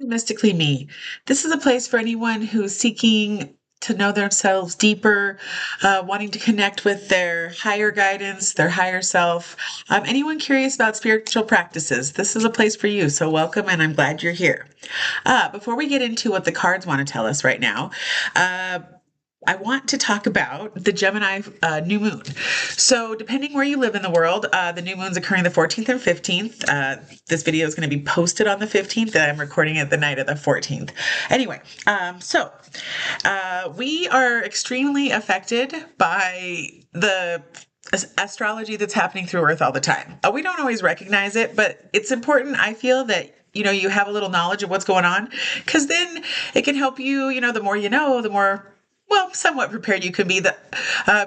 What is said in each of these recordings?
Mystically Me. This is a place for anyone who's seeking to know themselves deeper, wanting to connect with their higher guidance, their higher self. Anyone curious about spiritual practices, this is a place for you. So, welcome, and I'm glad you're here. Before we get into what the cards want to tell us right now, uh, I want to talk about the Gemini new moon. So, depending where you live in the world, the new moon's occurring the 14th and 15th. This video is going to be posted on the 15th, and I'm recording it the night of the 14th. Anyway, we are extremely affected by the astrology that's happening through Earth all the time. We don't always recognize it, but it's important, I feel, that you have a little knowledge of what's going on, because then it can help you. The more you know, the more, well, somewhat prepared you can be.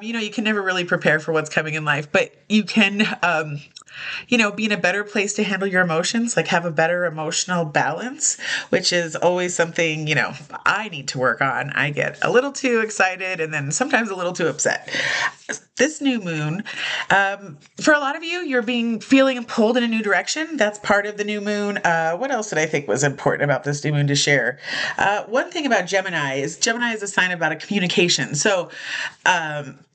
You can never really prepare for what's coming in life, but you can, be in a better place to handle your emotions, like have a better emotional balance, which is always something, I need to work on. I get a little too excited and then sometimes a little too upset. This new moon, for a lot of you, you're feeling pulled in a new direction. That's part of the new moon. What else did I think was important about this new moon to share? One thing about Gemini is a sign about a communication. So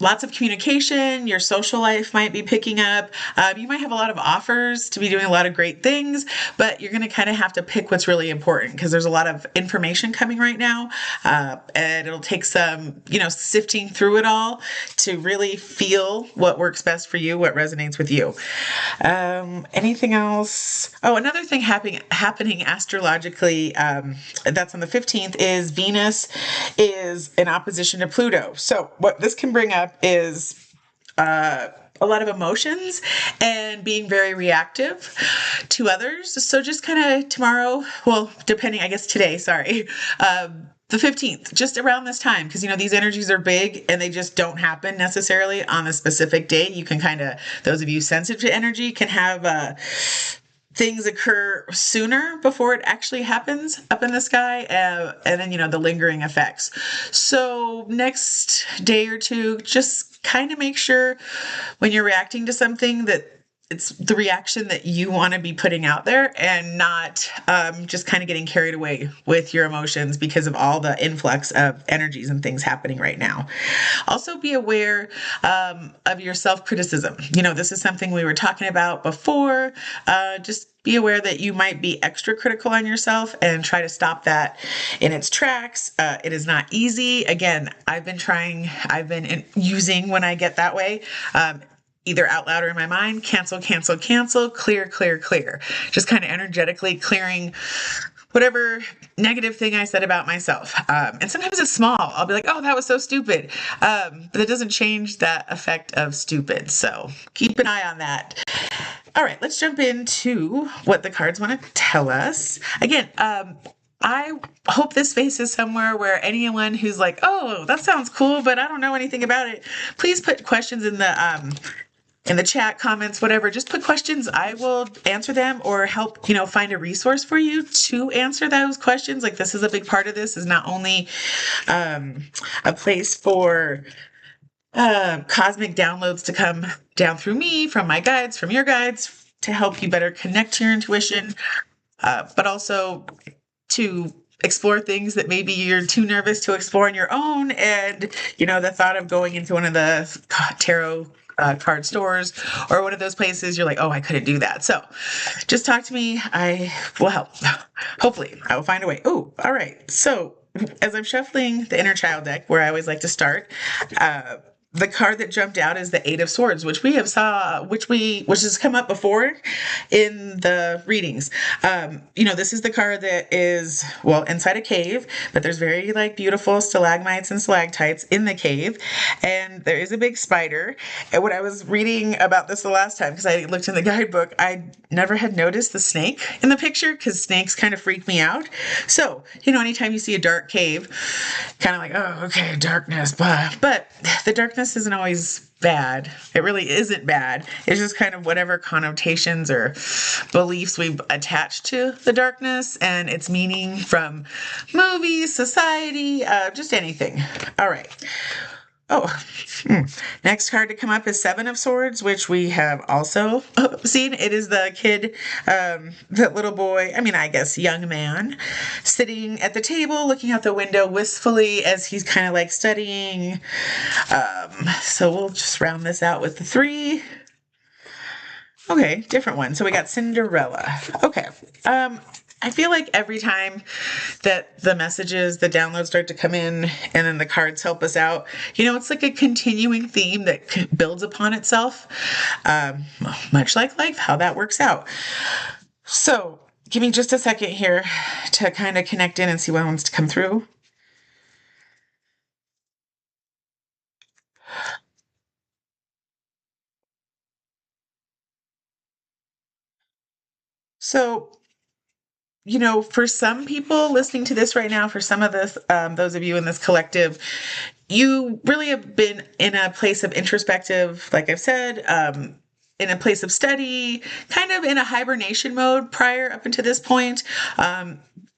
lots of communication, your social life might be picking up. You might have a lot of offers to be doing a lot of great things, but you're going to kind of have to pick what's really important, because there's a lot of information coming right now. And it'll take some, sifting through it all to really feel what works best for you, what resonates with you. Anything else? Oh, another thing happening astrologically, that's on the 15th, is Venus is in opposition to Pluto. So what this can bring up is a lot of emotions and being very reactive to others. So just kind of tomorrow, well, depending, I guess today, sorry, the 15th, just around this time, because, these energies are big and they just don't happen necessarily on a specific date. You can those of you sensitive to energy can have things occur sooner before it actually happens up in the sky, and then the lingering effects. So next day or two, just kind of make sure when you're reacting to something that it's the reaction that you want to be putting out there, and not just kind of getting carried away with your emotions because of all the influx of energies and things happening right now. Also, be aware of your self-criticism. This is something we were talking about before. Just be aware that you might be extra critical on yourself, and try to stop that in its tracks. It is not easy. Again, I've been using, when I get that way, either out loud or in my mind, cancel, clear, clear. Just kind of energetically clearing whatever negative thing I said about myself. And sometimes it's small. I'll be like, oh, that was so stupid. But it doesn't change that effect of stupid. So keep an eye on that. All right, let's jump into what the cards want to tell us. Again, I hope this space is somewhere where anyone who's like, oh, that sounds cool, but I don't know anything about it, please put questions in the chat, comments, whatever. Just put questions. I will answer them, or help, find a resource for you to answer those questions. Like, this is a big part of this, is not only a place for cosmic downloads to come down through me, from my guides, from your guides, to help you better connect to your intuition, but also to explore things that maybe you're too nervous to explore on your own. And, the thought of going into one of the tarot card stores or one of those places, you're like, oh, I couldn't do that. So just talk to me. I will help. Hopefully I will find a way. Oh, all right. So as I'm shuffling the inner child deck, where I always like to start, the card that jumped out is the Eight of Swords, which has come up before in the readings. This is the card that is, inside a cave, but there's very beautiful stalagmites and stalactites in the cave, and there is a big spider. And when I was reading about this the last time, because I looked in the guidebook, I never had noticed the snake in the picture, because snakes kind of freak me out. So, anytime you see a dark cave, kind of like, oh, okay, darkness, but the darkness isn't always bad. It really isn't bad. It's just kind of whatever connotations or beliefs we've attached to the darkness and its meaning from movies, society, just anything. All right. Oh, next card to come up is Seven of Swords, which we have also seen. It is the kid, the little boy, I mean, I guess young man, sitting at the table looking out the window wistfully as he's kind of like studying. So we'll just round this out with the three. Okay, different one. So we got Cinderella. Okay. I feel like every time that the messages, the downloads start to come in and then the cards help us out, it's like a continuing theme that builds upon itself, much like life, how that works out. So give me just a second here to kind of connect in and see what wants to come through. So, for some people listening to this right now, for some of this, those of you in this collective, you really have been in a place of introspective, like I've said, in a place of study, kind of in a hibernation mode prior up until this point.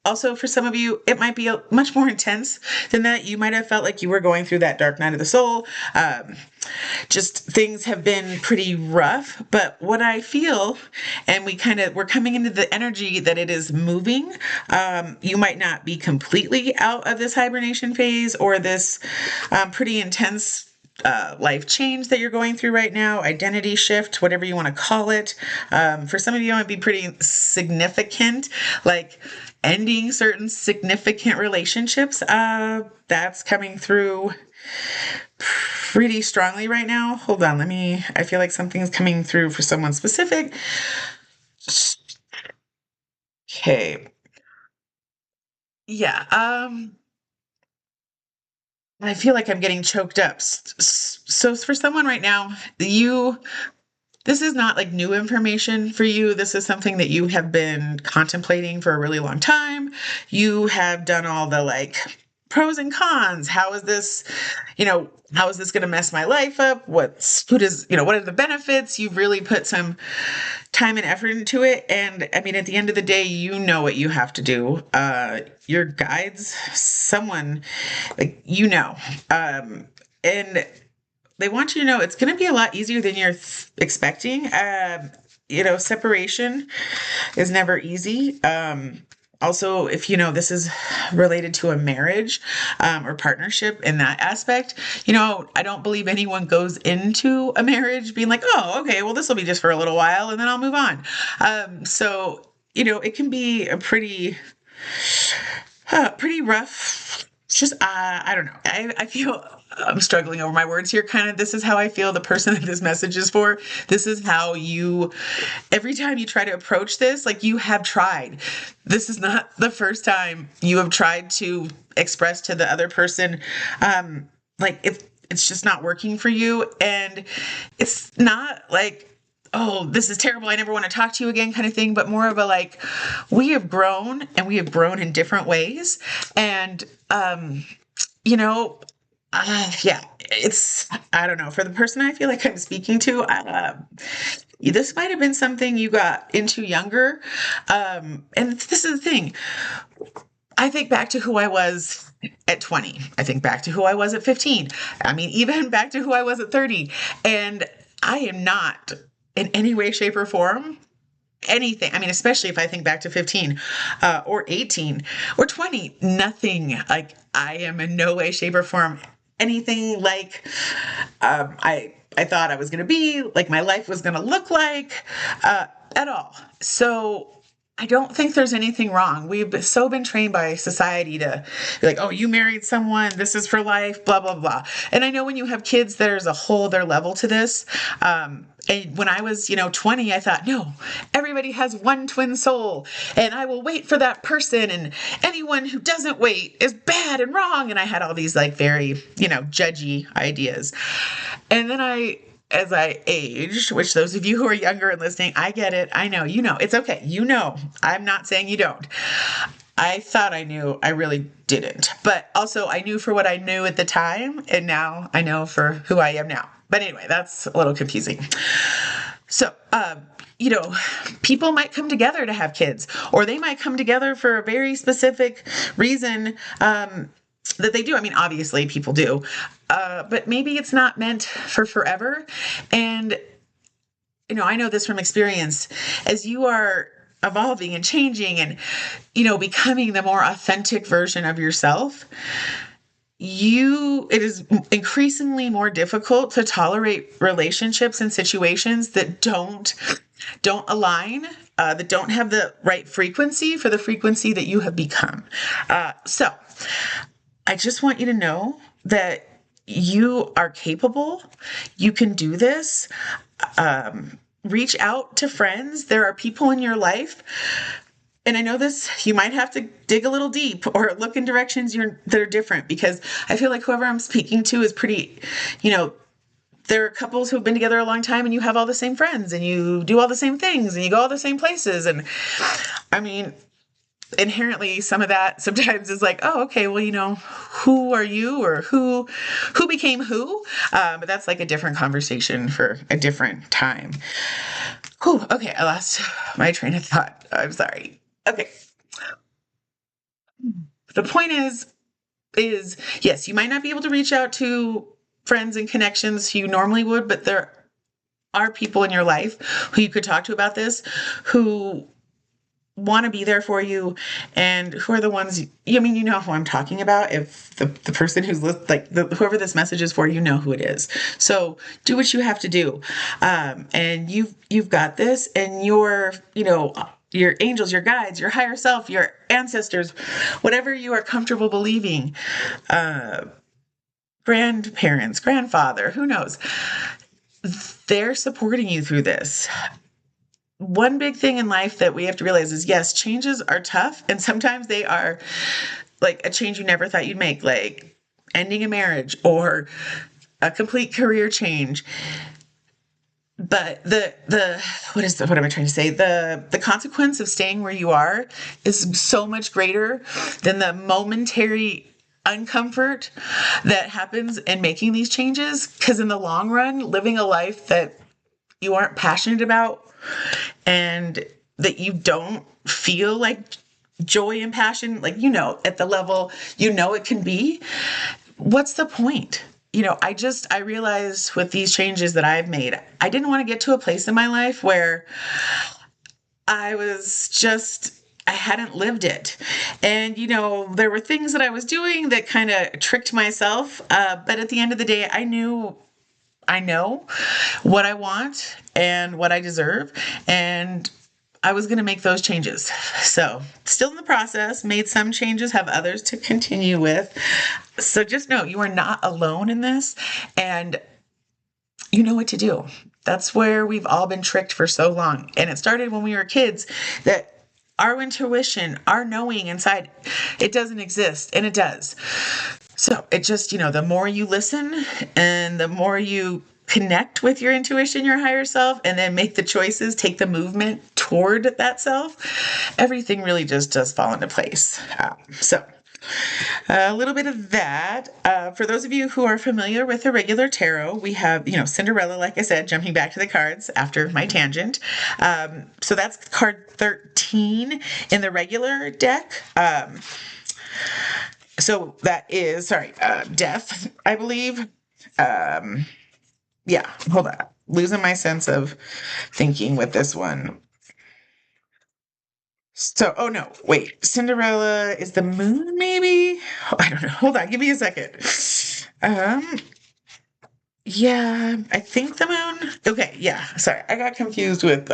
Also, for some of you, it might be much more intense than that. You might have felt like you were going through that dark night of the soul. Just things have been pretty rough. But what I feel, and we're coming into the energy that it is moving. You might not be completely out of this hibernation phase or this pretty intense life change that you're going through right now, identity shift, whatever you want to call it. For some of you, it might be pretty significant, like ending certain significant relationships. That's coming through pretty strongly right now. Hold on, I feel like something's coming through for someone specific. Okay. Yeah. I feel like I'm getting choked up. So for someone right now, this is not like new information for you. This is something that you have been contemplating for a really long time. You have done all the like pros and cons. How is this going to mess my life up? What are the benefits? You've really put some time and effort into it. And I mean, at the end of the day, you know what you have to do. Your guides, someone like, and they want you to know it's going to be a lot easier than you're expecting. Separation is never easy. Also, if this is related to a marriage or partnership in that aspect, I don't believe anyone goes into a marriage being like, oh, okay, well, this will be just for a little while and then I'll move on. So, it can be a pretty rough. It's just, I don't know. I feel I'm struggling over my words here. Kind of, this is how I feel the person that this message is for. This is how every time you try to approach this, like you have tried. This is not the first time you have tried to express to the other person, like if it's just not working for you. And it's not like, oh, this is terrible, I never want to talk to you again kind of thing, but more of a like, we have grown and we have grown in different ways. And, yeah, I don't know, for the person I feel like I'm speaking to, this might have been something you got into younger. And this is the thing. I think back to who I was at 20. I think back to who I was at 15. I mean, even back to who I was at 30. And I am not in any way, shape, or form anything. I mean, especially if I think back to 15 or 18 or 20, nothing like I am in no way, shape, or form anything like I thought I was going to be, like my life was going to look like at all. So I don't think there's anything wrong. We've been trained by society to be like, oh, you married someone, this is for life, blah, blah, blah. And I know when you have kids, there's a whole other level to this. And when I was, 20, I thought, no, everybody has one twin soul and I will wait for that person. And anyone who doesn't wait is bad and wrong. And I had all these like very, judgy ideas. And then as I aged, which those of you who are younger and listening, I get it. I know, it's okay. I'm not saying you don't. I thought I knew, I really didn't. But also I knew for what I knew at the time. And now I know for who I am now. But anyway, that's a little confusing. So, people might come together to have kids, or they might come together for a very specific reason. that they do. I mean, obviously people do, but maybe it's not meant for forever. And, I know this from experience, as you are evolving and changing and, becoming the more authentic version of yourself, it is increasingly more difficult to tolerate relationships and situations that don't align, that don't have the right frequency for the frequency that you have become. So I just want you to know that you are capable. You can do this. Reach out to friends. There are people in your life. And I know this, you might have to dig a little deep or look in directions that are different, because I feel like whoever I'm speaking to is pretty, there are couples who've been together a long time and you have all the same friends and you do all the same things and you go all the same places. And I mean, inherently some of that sometimes is like, oh, okay, well, who are you, or who became who? But that's like a different conversation for a different time. Whew, okay, I lost my train of thought. I'm sorry. Okay. The point is yes, you might not be able to reach out to friends and connections you normally would, but there are people in your life who you could talk to about this, who want to be there for you, and who are the ones, you know who I'm talking about. If the person who's whoever this message is for, who it is. So do what you have to do. And you've got this, and your angels, your guides, your higher self, your ancestors, whatever you are comfortable believing, grandparents, grandfather, who knows, they're supporting you through this. One big thing in life that we have to realize is, yes, changes are tough, and sometimes they are like a change you never thought you'd make, like ending a marriage or a complete career change. But what am I trying to say? The consequence of staying where you are is so much greater than the momentary uncomfort that happens in making these changes. Because in the long run, living a life that you aren't passionate about and that you don't feel like joy and passion, at the level it can be, what's the point? I realized with these changes that I've made, I didn't want to get to a place in my life where I hadn't lived it. And, there were things that I was doing that kind of tricked myself. But at the end of the day, I know what I want and what I deserve, and I was going to make those changes. So still in the process, made some changes, have others to continue with. So just know you are not alone in this, and you know what to do. That's where we've all been tricked for so long. And it started when we were kids, that our intuition, our knowing inside, it doesn't exist, and it does. So it just, the more you listen and the more you connect with your intuition, your higher self, and then make the choices, take the movement toward that self, everything really just does fall into place. So a little bit of that. For those of you who are familiar with the regular tarot, we have, Cinderella, like I said, jumping back to the cards after my tangent. So that's card 13 in the regular deck. So that is, death, I believe. Yeah, hold on. Losing my sense of thinking with this one. So, oh no, wait. Cinderella is the moon, maybe? I don't know. Hold on, give me a second. Yeah, I think the moon. Okay, yeah. Sorry, I got confused with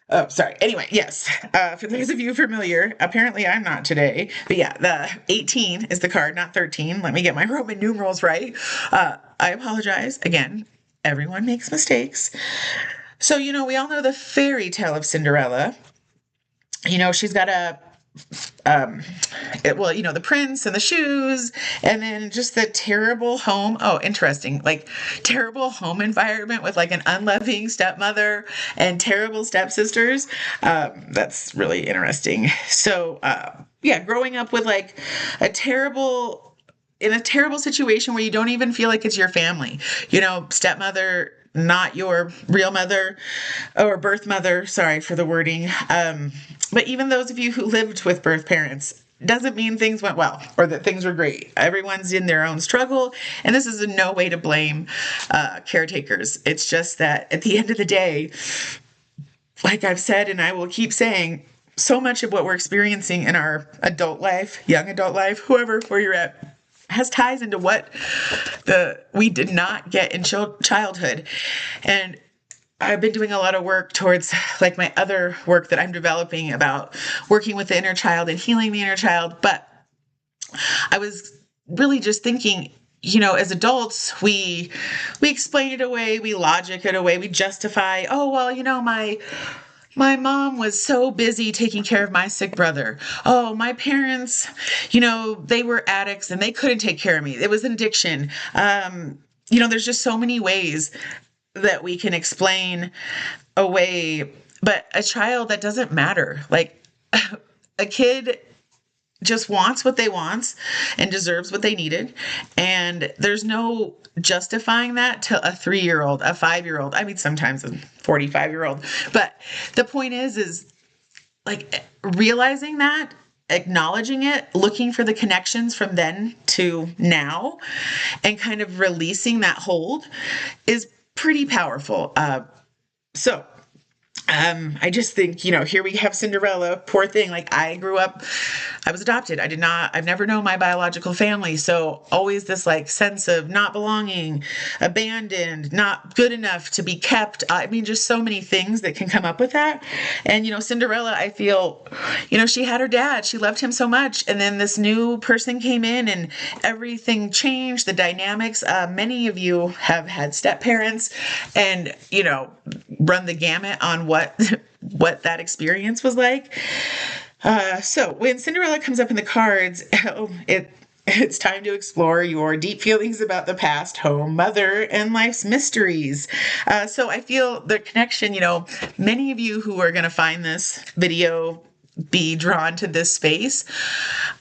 Oh, sorry. Anyway, yes. For those of you familiar, apparently I'm not today, but yeah, the 18 is the card, not 13. Let me get my Roman numerals right. I apologize. Again, everyone makes mistakes. So, we all know the fairy tale of Cinderella. She's got the prince and the shoes, and then just the terrible home. Oh, interesting. Like terrible home environment with like an unloving stepmother and terrible stepsisters. That's really interesting. So, growing up with like in a terrible situation where you don't even feel like it's your family, stepmother, not your real mother or birth mother. Sorry for the wording. But even those of you who lived with birth parents, doesn't mean things went well or that things were great. Everyone's in their own struggle, and this is in no way to blame caretakers. It's just that at the end of the day, like I've said, and I will keep saying, so much of what we're experiencing in our adult life, young adult life, whoever, where you're at, has ties into what we did not get in childhood. And I've been doing a lot of work towards like my other work that I'm developing about working with the inner child and healing the inner child. But I was really just thinking, as adults, we explain it away, we logic it away, we justify, oh, well, my mom was so busy taking care of my sick brother. Oh, my parents, they were addicts and they couldn't take care of me. It was an addiction. There's just so many ways that we can explain away. But a child, that doesn't matter. Like a kid just wants what they want and deserves what they needed. And there's no justifying that to a 3-year-old, a 5-year-old. I mean, sometimes a 45-year-old. But the point is like realizing that, acknowledging it, looking for the connections from then to now, and kind of releasing that hold is pretty powerful. I just think, here we have Cinderella, poor thing. Like I was adopted. I've never known my biological family. So always this like sense of not belonging, abandoned, not good enough to be kept. I mean, just so many things that can come up with that. And, Cinderella, I feel, she had her dad, she loved him so much. And then this new person came in and everything changed, the dynamics. Many of you have had step parents and, run the gamut on what that experience was like. So when Cinderella comes up in the cards, it's time to explore your deep feelings about the past, home, mother, and life's mysteries. So I feel the connection, many of you who are going to find this video be drawn to this space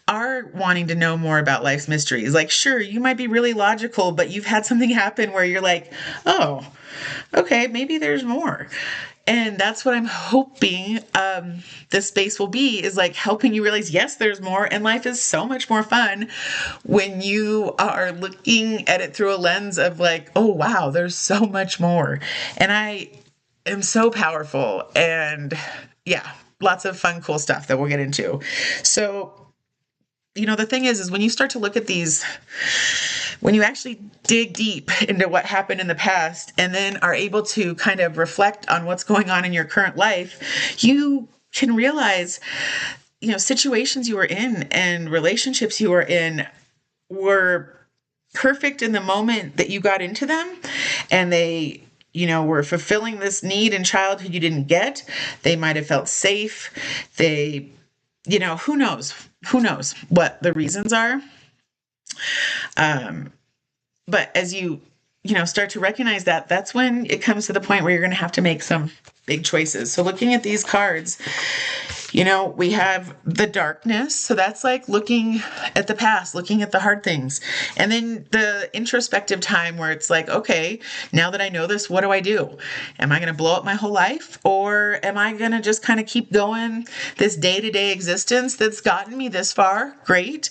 are wanting to know more about life's mysteries. Like, sure, you might be really logical, but you've had something happen where you're like, oh, okay, maybe there's more. And that's what I'm hoping this space will be, is like helping you realize, yes, there's more. And life is so much more fun when you are looking at it through a lens of like, oh, wow, there's so much more. And I am so powerful. And yeah, lots of fun, cool stuff that we'll get into. So, the thing is when you start to look at these, when you actually dig deep into what happened in the past and then are able to kind of reflect on what's going on in your current life, you can realize, situations you were in and relationships you were in were perfect in the moment that you got into them. And they, were fulfilling this need in childhood you didn't get. They might have felt safe. They, who knows what the reasons are. But as you start to recognize that, that's when it comes to the point where you're going to have to make some big choices. So looking at these cards, we have the darkness. So that's like looking at the past, looking at the hard things. And then the introspective time where it's like, okay, now that I know this, what do I do? Am I going to blow up my whole life? Or am I going to just kind of keep going this day-to-day existence that's gotten me this far? Great.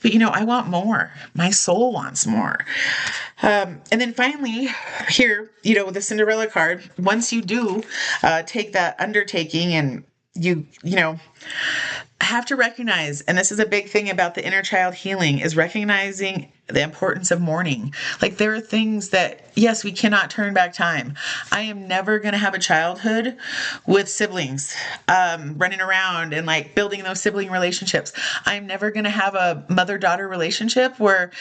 But, I want more. My soul wants more. And then finally here, with the Cinderella card, once you do take that undertaking and you have to recognize, and this is a big thing about the inner child healing, is recognizing the importance of mourning. Like there are things that, yes, we cannot turn back time. I am never going to have a childhood with siblings running around and like building those sibling relationships. I'm never going to have a mother-daughter relationship where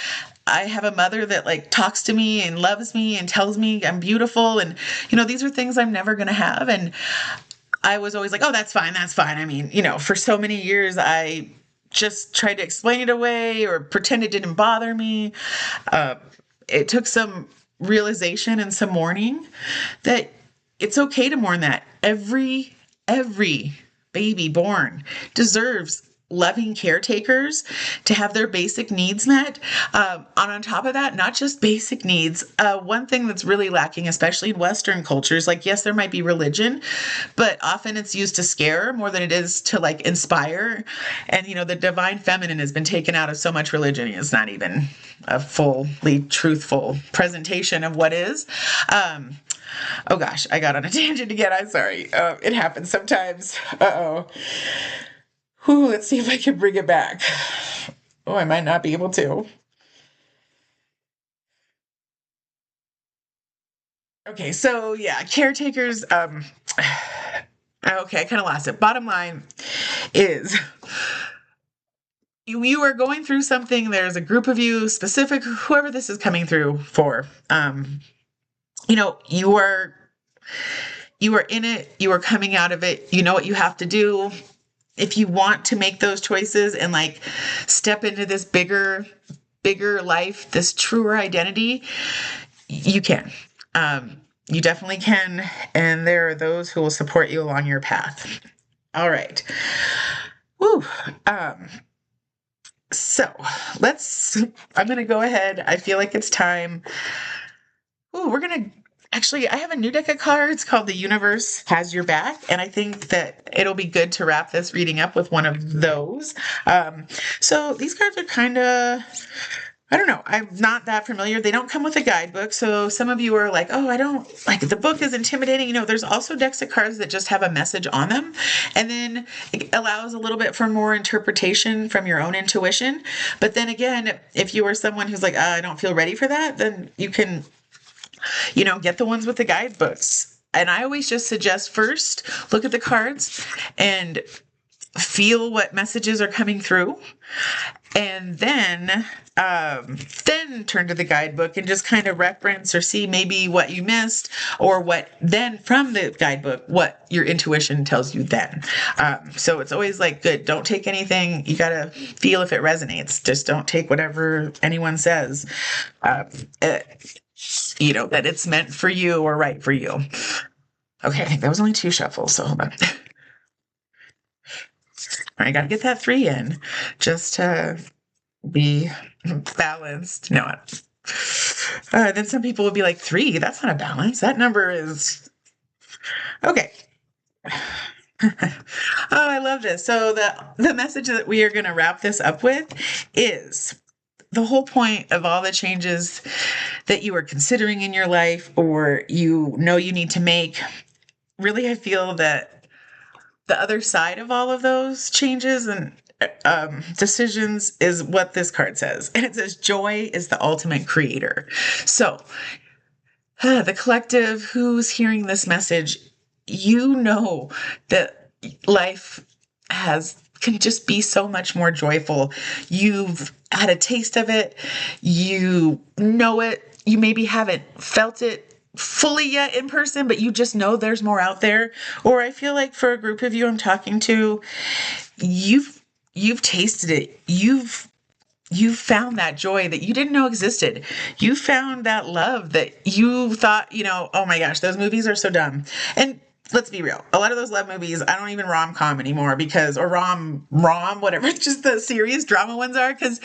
I have a mother that like talks to me and loves me and tells me I'm beautiful. And, these are things I'm never going to have. And I was always like, oh, that's fine. That's fine. I mean, for so many years, I just tried to explain it away or pretend it didn't bother me. It took some realization and some mourning that it's okay to mourn that. Every baby born deserves loving caretakers to have their basic needs met. On top of that, not just basic needs. One thing that's really lacking, especially in Western cultures, like, yes, there might be religion, but often it's used to scare more than it is to like inspire. And, the divine feminine has been taken out of so much religion. It's not even a fully truthful presentation of what is. Oh gosh, I got on a tangent again. I'm sorry. It happens sometimes. Uh-oh. Whew, let's see if I can bring it back. Oh, I might not be able to. Okay, so yeah, caretakers, okay, I kind of lost it. Bottom line is you are going through something, there's a group of you, specific, whoever this is coming through for. You know, you are in it, you are coming out of it, you know what you have to do. If you want to make those choices and like step into this bigger life, this truer identity, you can. You definitely can. And there are those who will support you along your path. All right. Woo. So I'm going to go ahead. I feel like it's time. Ooh, actually, I have a new deck of cards called The Universe Has Your Back, and I think that it'll be good to wrap this reading up with one of those. So these cards are kind of, I don't know, I'm not that familiar. They don't come with a guidebook, so some of you are like, oh, I don't, like, the book is intimidating. There's also decks of cards that just have a message on them, and then it allows a little bit for more interpretation from your own intuition. But then again, if you are someone who's like, I don't feel ready for that, then you can get the ones with the guidebooks. And I always just suggest first look at the cards and feel what messages are coming through, and then turn to the guidebook and just kind of reference or see maybe what you missed, or what then from the guidebook, what your intuition tells you then. So it's always like, good, don't take anything. You got to feel if it resonates. Just don't take whatever anyone says. That it's meant for you or right for you. Okay, that was only 2 shuffles, so hold on. All right, I gotta get that 3 in just to be balanced. No. Then some people would be like, 3, that's not a balance. That number is... Okay. Oh, I love this. So the message that we are going to wrap this up with is... the whole point of all the changes that you are considering in your life, or you need to make, really, I feel that the other side of all of those changes and decisions is what this card says. And it says, joy is the ultimate creator. So the collective who's hearing this message, that life can just be so much more joyful. You've had a taste of it. You know it. You maybe haven't felt it fully yet in person, but you just know there's more out there. Or I feel like for a group of you I'm talking to, you've tasted it. You've found that joy that you didn't know existed. You found that love that you thought, oh my gosh, those movies are so dumb. And let's be real. A lot of those love movies, I don't even rom-com anymore or rom, whatever, just the serious drama ones are, because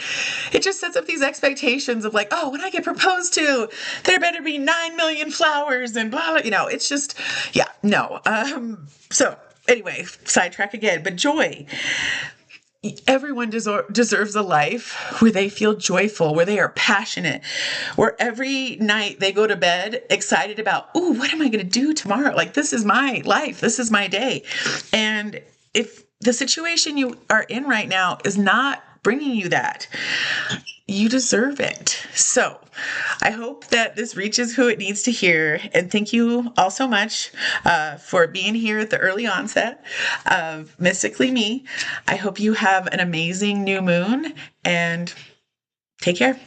it just sets up these expectations of like, oh, when I get proposed to, there better be 9 million flowers and blah, blah, it's just, yeah, no. So anyway, sidetrack again, but joy. Everyone deserves a life where they feel joyful, where they are passionate, where every night they go to bed excited about, ooh, what am I going to do tomorrow? Like, this is my life. This is my day. And if the situation you are in right now is not bringing you that, you deserve it. So I hope that this reaches who it needs to hear. And thank you all so much for being here at the early onset of Mystically Me. I hope you have an amazing new moon, and take care.